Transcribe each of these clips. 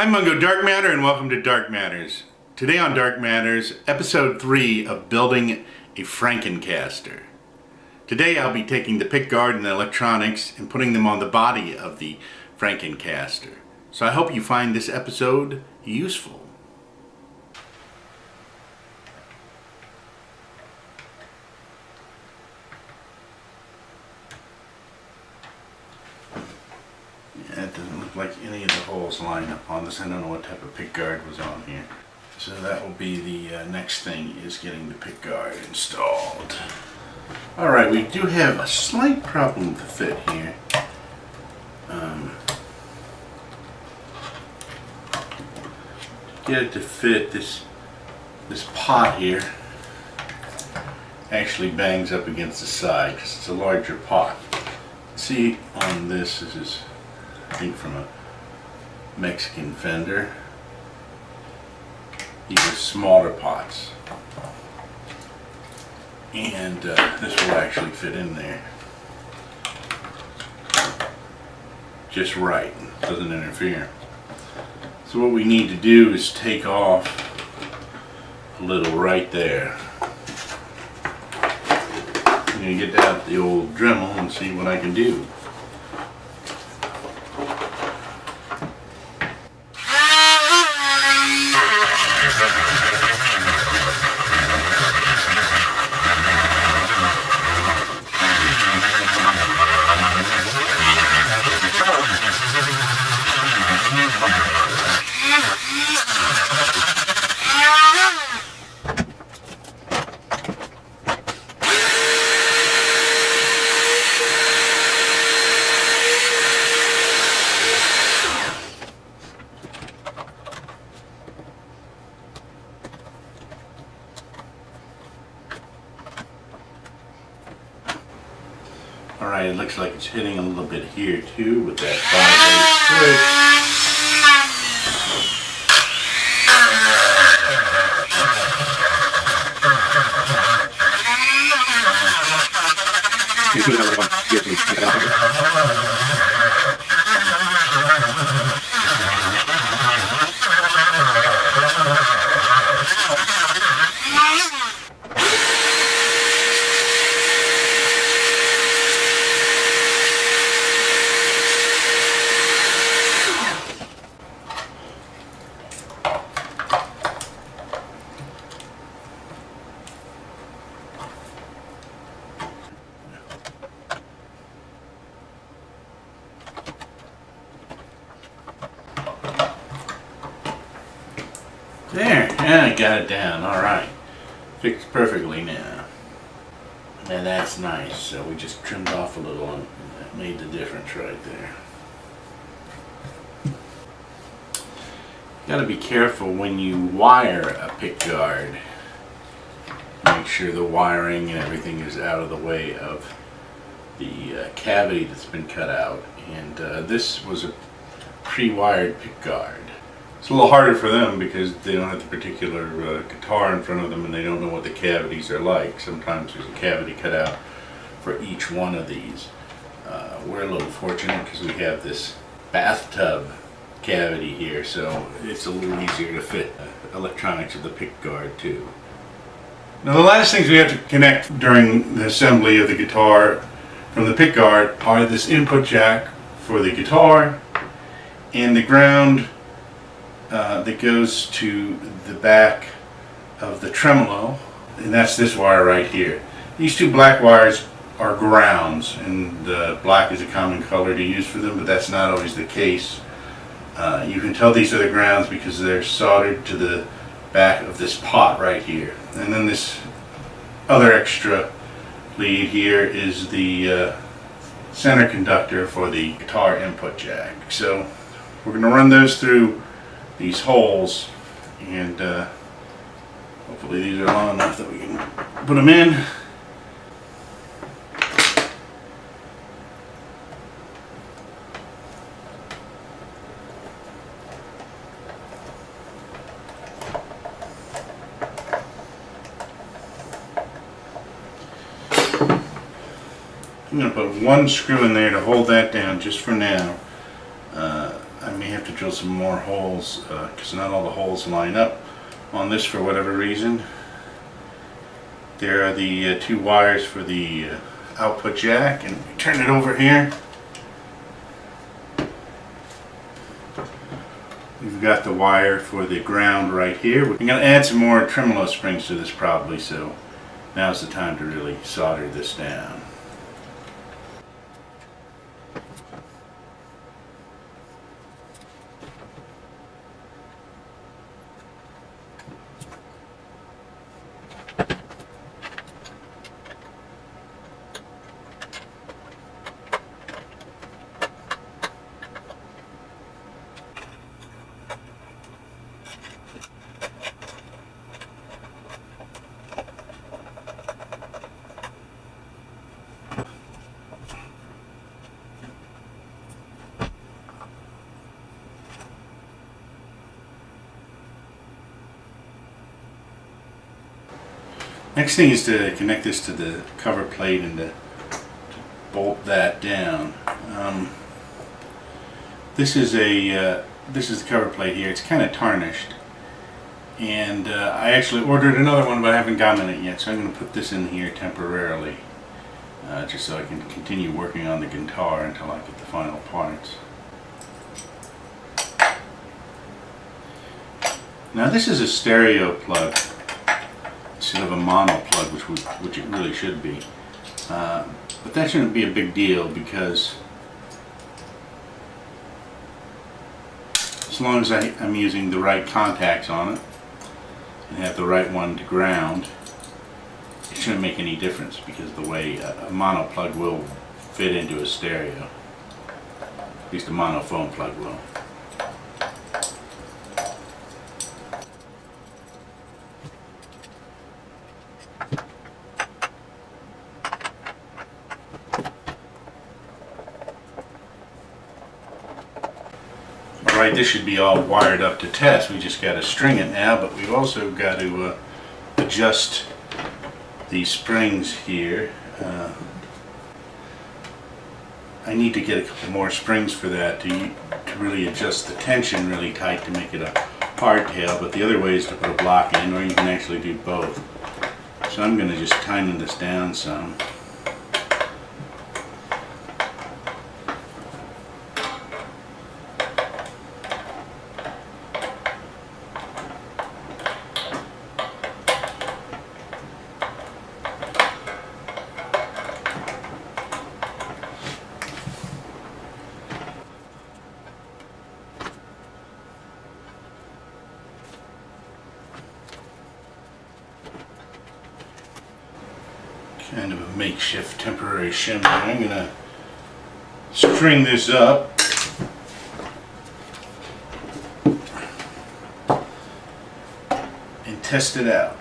I'm Mungo Darkmatter and welcome to Dark Matters. Today on Dark Matters, episode 3 of building a Franken-Caster. Today I'll be taking the pickguard and the electronics and putting them on the body of the Franken-Caster. So I hope you find this episode useful. That doesn't look like any of the holes line up on this. I don't know what type of pickguard was on here. So that will be the next thing, is getting the pickguard installed. Alright, we do have a slight problem with the fit here. Get it to fit, this pot here actually bangs up against the side because it's a larger pot. See on this is I think from a Mexican fender. These are smaller pots, and this will actually fit in there just right, doesn't interfere. So what we need to do is take off a little right there. I'm going to get out the old Dremel and see what I can do. Alright, it looks like it's hitting a little bit here too with that 5/8 There, yeah, I got it down. Alright. Fixed perfectly now. And that's nice. So we just trimmed off a little and that made the difference right there. You gotta be careful when you wire a pickguard. Make sure the wiring and everything is out of the way of the cavity that's been cut out. And this was a pre-wired pickguard. It's a little harder for them because they don't have the particular guitar in front of them and they don't know what the cavities are like. Sometimes there's a cavity cut out for each one of these. We're a little fortunate because we have this bathtub cavity here, so it's a little easier to fit electronics of the pickguard too. Now the last things we have to connect during the assembly of the guitar from the pickguard are this input jack for the guitar and the ground that goes to the back of the tremolo, and that's this wire right here. These two black wires are grounds, and black is a common color to use for them, but that's not always the case. You can tell these are the grounds because they're soldered to the back of this pot right here. And then this other extra lead here is the center conductor for the guitar input jack. So we're going to run those through these holes, and hopefully these are long enough that we can put them in. I'm going to put one screw in there to hold that down just for now. I may have have to drill some more holes because not all the holes line up on this for whatever reason. There are the two wires for the output jack, and turn it over here. We've got the wire for the ground right here. We're going to add some more tremolo springs to this probably, so now's the time to really solder this down. Next thing is to connect this to the cover plate and to bolt that down. This is the cover plate here. It's kind of tarnished, and I actually ordered another one, but I haven't gotten it yet. So I'm going to put this in here temporarily, just so I can continue working on the guitar until I get the final parts. Now this is a stereo plug instead of a mono plug, which it really should be. But that shouldn't be a big deal, because as long as I'm using the right contacts on it and have the right one to ground, it shouldn't make any difference, because the way a mono plug will fit into a stereo, at least a monophone plug will. Alright, this should be all wired up to test. We just got to string it now, but we've also got to adjust these springs here. I need to get a couple more springs for that to really adjust the tension really tight to make it a hardtail, but the other way is to put a block in, or you can actually do both. So I'm going to just tighten this down some. Kind of a makeshift temporary shim. I'm going to string this up and test it out.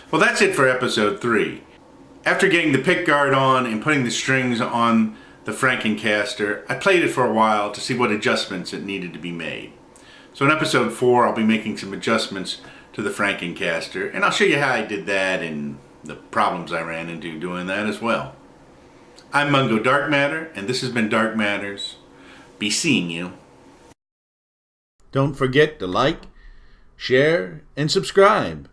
Well, that's it for episode 3. After getting the pickguard on and putting the strings on the Franken-Caster, I played it for a while to see what adjustments it needed to be made. So in episode 4, I'll be making some adjustments to the Franken-Caster, and I'll show you how I did that and the problems I ran into doing that as well. I'm Mungo Darkmatter, and this has been Dark Matters. Be seeing you. Don't forget to like, share, and subscribe.